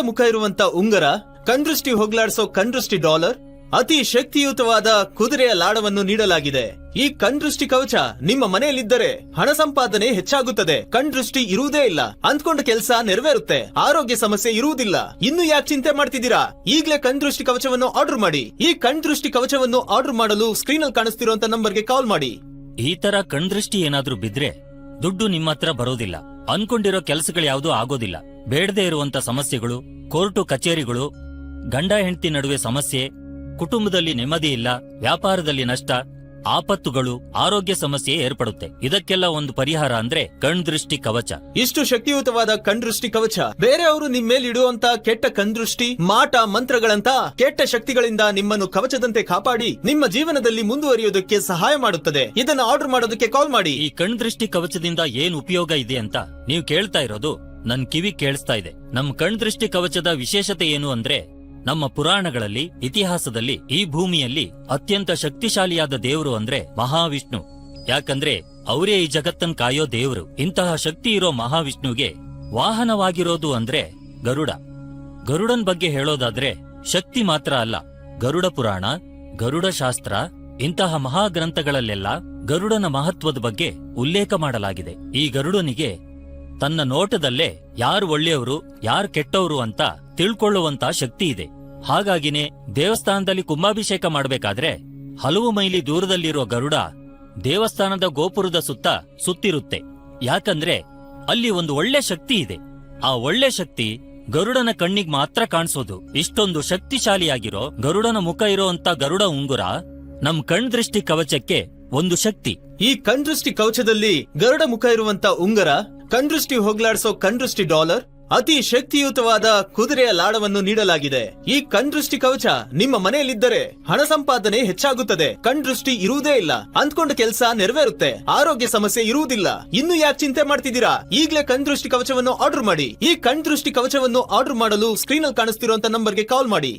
ಮುಖ ಇರುವಂತ ಉಂಗರ, ಕಣ್ದೃಷ್ಟಿ ಹೋಗ್ಲಾಡ್ಸೋ ಕಣ್ದೃಷ್ಟಿ ಡಾಲರ್, ಅತಿ ಶಕ್ತಿಯುತವಾದ ಕುದುರೆಯ ಲಾಡವನ್ನು ನೀಡಲಾಗಿದೆ. ಈ ಕಣ್ದೃಷ್ಟಿ ಕವಚ ನಿಮ್ಮ ಮನೆಯಲ್ಲಿದ್ದರೆ ಹಣ ಸಂಪಾದನೆ ಹೆಚ್ಚಾಗುತ್ತದೆ. ಕಣ್ದೃಷ್ಟಿ ಇರುವುದೇ ಇಲ್ಲ, ಅಂದ್ಕೊಂಡ ಕೆಲಸ ನೆರವೇರುತ್ತೆ, ಆರೋಗ್ಯ ಸಮಸ್ಯೆ ಇರುವುದಿಲ್ಲ. ಇನ್ನು ಯಾಕೆ ಚಿಂತೆ ಮಾಡ್ತಿದ್ದೀರಾ? ಈಗಲೇ ಕಣ್ದೃಷ್ಟಿ ಕವಚವನ್ನು ಆರ್ಡರ್ ಮಾಡಿ. ಈ ಕಣ್ದೃಷ್ಟಿ ಕವಚವನ್ನು ಆರ್ಡರ್ ಮಾಡಲು ಸ್ಕ್ರೀನ್ ಅಲ್ಲಿ ಕಾಣಿಸ್ತಿರುವಂತ ನಂಬರ್ಗೆ ಕಾಲ್ ಮಾಡಿ. ಈ ತರ ಕಣ್ದೃಷ್ಟಿ ಏನಾದ್ರೂ ಬಿದ್ರೆ ದುಡ್ಡು ನಿಮ್ಮ ಹತ್ರ ಬರೋದಿಲ್ಲ, ಅನ್ಕೊಂಡಿರೋ ಕೆಲಸಗಳು ಯಾವ್ದೂ ಆಗೋದಿಲ್ಲ, ಬೇಡದೇ ಇರುವಂತ ಸಮಸ್ಯೆಗಳು, ಕೋರ್ಟು ಕಚೇರಿಗಳು, ಗಂಡ ಹೆಂಡತಿ ನಡುವೆ ಸಮಸ್ಯೆ, ಕುಟುಂಬದಲ್ಲಿ ನೆಮ್ಮದಿ ಇಲ್ಲ, ವ್ಯಾಪಾರದಲ್ಲಿ ನಷ್ಟ, ಆಪತ್ತುಗಳು, ಆರೋಗ್ಯ ಸಮಸ್ಯೆ ಏರ್ಪಡುತ್ತೆ. ಇದಕ್ಕೆಲ್ಲ ಒಂದು ಪರಿಹಾರ ಅಂದ್ರೆ ಕಣ್ದೃಷ್ಟಿ ಕವಚ. ಇಷ್ಟು ಶಕ್ತಿಯುತವಾದ ಕಣ್ದೃಷ್ಟಿ ಕವಚ ಬೇರೆಯವರು ನಿಮ್ಮ ಮೇಲೆ ಇಡುವಂತ ಕೆಟ್ಟ ಕಣ್ದೃಷ್ಟಿ, ಮಾಟ ಮಂತ್ರಗಳಂತ ಕೆಟ್ಟ ಶಕ್ತಿಗಳಿಂದ ನಿಮ್ಮನ್ನು ಕವಚದಂತೆ ಕಾಪಾಡಿ ನಿಮ್ಮ ಜೀವನದಲ್ಲಿ ಮುಂದುವರಿಯೋದಕ್ಕೆ ಸಹಾಯ ಮಾಡುತ್ತದೆ. ಇದನ್ನು ಆರ್ಡರ್ ಮಾಡೋದಕ್ಕೆ ಕಾಲ್ ಮಾಡಿ. ಈ ಕಣ್ದೃಷ್ಟಿ ಕವಚದಿಂದ ಏನ್ ಉಪಯೋಗ ಇದೆ ಅಂತ ನೀವು ಕೇಳ್ತಾ ಇರೋದು ನನ್ ಕಿವಿ ಕೇಳಿಸ್ತಾ ಇದೆ. ನಮ್ ಕಣ್ದೃಷ್ಟಿ ಕವಚದ ವಿಶೇಷತೆ ಏನು ಅಂದ್ರೆ, ನಮ್ಮ ಪುರಾಣಗಳಲ್ಲಿ, ಇತಿಹಾಸದಲ್ಲಿ ಈ ಭೂಮಿಯಲ್ಲಿ ಅತ್ಯಂತ ಶಕ್ತಿಶಾಲಿಯಾದ ದೇವರು ಅಂದ್ರೆ ಮಹಾವಿಷ್ಣು. ಯಾಕಂದ್ರೆ ಅವರೇ ಈ ಜಗತ್ತನ್ ಕಾಯೋ ದೇವರು. ಇಂತಹ ಶಕ್ತಿ ಇರೋ ಮಹಾವಿಷ್ಣುಗೆ ವಾಹನವಾಗಿರೋದು ಅಂದ್ರೆ ಗರುಡ. ಗರುಡನ್ ಬಗ್ಗೆ ಹೇಳೋದಾದ್ರೆ ಶಕ್ತಿ ಮಾತ್ರ ಅಲ್ಲ, ಗರುಡ ಪುರಾಣ, ಗರುಡ ಶಾಸ್ತ್ರ ಇಂತಹ ಮಹಾಗ್ರಂಥಗಳಲ್ಲೆಲ್ಲ ಗರುಡನ ಮಹತ್ವದ ಬಗ್ಗೆ ಉಲ್ಲೇಖ ಮಾಡಲಾಗಿದೆ. ಈ ಗರುಡನಿಗೆ ತನ್ನ ನೋಟದಲ್ಲೇ ಯಾರು ಒಳ್ಳೆಯವರು ಯಾರು ಕೆಟ್ಟವರು ಅಂತ ತಿಳ್ಕೊಳ್ಳುವಂತ ಶಕ್ತಿ ಇದೆ. ಹಾಗಾಗಿನೇ ದೇವಸ್ಥಾನದಲ್ಲಿ ಕುಂಭಾಭಿಷೇಕ ಮಾಡಬೇಕಾದ್ರೆ ಹಲವು ಮೈಲಿ ದೂರದಲ್ಲಿರೋ ಗರುಡ ದೇವಸ್ಥಾನದ ಗೋಪುರದ ಸುತ್ತಿರುತ್ತೆ. ಯಾಕಂದ್ರೆ ಅಲ್ಲಿ ಒಂದು ಒಳ್ಳೆ ಶಕ್ತಿ ಇದೆ. ಆ ಒಳ್ಳೆ ಶಕ್ತಿ ಗರುಡನ ಕಣ್ಣಿಗೆ ಮಾತ್ರ ಕಾಣಿಸೋದು. ಇಷ್ಟೊಂದು ಶಕ್ತಿಶಾಲಿಯಾಗಿರೋ ಗರುಡನ ಮುಖ ಇರೋಂತ ಗರುಡ ಉಂಗುರ ನಮ್ ಕಣ್ದೃಷ್ಟಿ ಕವಚಕ್ಕೆ ಒಂದು ಶಕ್ತಿ. ಈ ಕಣ್ದೃಷ್ಟಿ ಕವಚದಲ್ಲಿ ಗರುಡ ಮುಖ ಇರುವಂತ ಉಂಗರ, ಕಣ್ದೃಷ್ಟಿ ಹೋಗ್ಲಾಡ್ಸೋ ಕಣ್ದೃಷ್ಟಿ ಡಾಲರ್, ಅತಿ ಶಕ್ತಿಯುತವಾದ ಕುದುರೆಯ ಲಾಡವನ್ನು ನೀಡಲಾಗಿದೆ. ಈ ಕಣ್ದೃಷ್ಟಿ ಕವಚ ನಿಮ್ಮ ಮನೆಯಲ್ಲಿದ್ದರೆ ಹಣ ಸಂಪಾದನೆ ಹೆಚ್ಚಾಗುತ್ತದೆ, ಕಣ್ದೃಷ್ಟಿ ಇರುವುದೇ ಇಲ್ಲ, ಅಂದ್ಕೊಂಡ ಕೆಲಸ ನೆರವೇರುತ್ತೆ, ಆರೋಗ್ಯ ಸಮಸ್ಯೆ ಇರುವುದಿಲ್ಲ. ಇನ್ನು ಯಾಕೆ ಚಿಂತೆ ಮಾಡ್ತಿದ್ದೀರಾ? ಈಗಲೇ ಕಣ್ದೃಷ್ಟಿ ಕವಚವನ್ನು ಆರ್ಡರ್ ಮಾಡಿ. ಈ ಕಣ್ದೃಷ್ಟಿ ಕವಚವನ್ನು ಆರ್ಡರ್ ಮಾಡಲು ಸ್ಕ್ರೀನ್ ಅಲ್ಲಿ ಕಾಣಿಸ್ತಿರುವಂತ ನಂಬರ್ಗೆ ಕಾಲ್ ಮಾಡಿ.